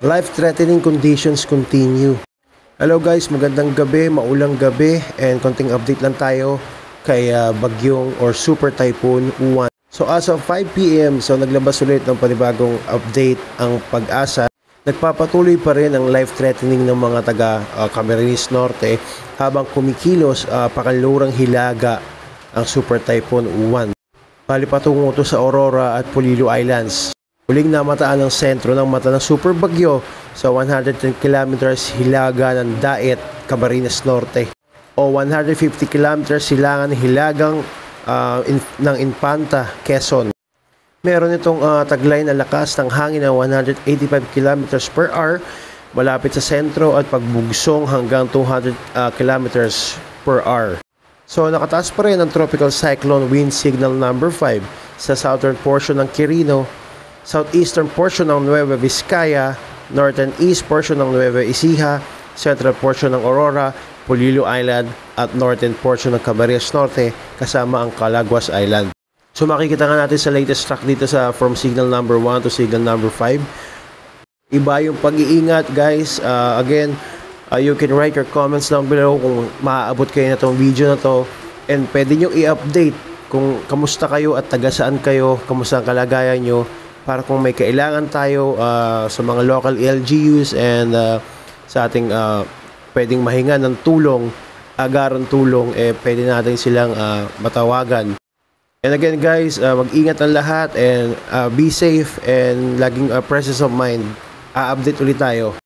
Life-threatening conditions continue. Hello guys, magandang gabi, maulang gabi, and konting update lang tayo kay bagyong or super typhoon Uwan. So as of 5 PM, so naglabas ulit ng panibagong update ang Pag-asa. Nagpapatuloy pa rin ang life-threatening ng mga taga Camarines Norte habang kumikilos pakanlurang Hilaga ang super typhoon Uwan. Bali patungo to sa Aurora at Polillo Islands. Huling namataan ang sentro ng mata ng super bagyo sa 110 kilometers hilaga ng Daet, Camarines Norte o 150 kilometers silangan hilagang ng Infanta, Quezon. Meron itong taglay na lakas ng hangin na 185 kilometers per hour malapit sa sentro at pagbugsong hanggang 200 kilometers per hour. So nakataas pa rin ang tropical cyclone wind signal number 5 sa southern portion ng Quirino, southeastern portion ng Nueva Vizcaya, northern east portion ng Nueva Ecija, central portion ng Aurora, Polillo Island at northern portion ng Camarines Norte kasama ang Calaguas Island. So makikita nga natin sa latest track dito sa from signal number 1 to signal number 5. Iba yung pag-iingat guys. Again, you can write your comments down below kung maaabot kayo na itong video na to, and pwede nyo i-update kung kamusta kayo at taga saan kayo, kamusta ang kalagayan nyo, para kung may kailangan tayo sa mga local LGUs and sa ating pwedeng mahinga ng tulong, agarang tulong, pwede natin silang matawagan. And again guys, mag-ingat ang lahat and be safe and laging presence of mind. A-update ulit tayo.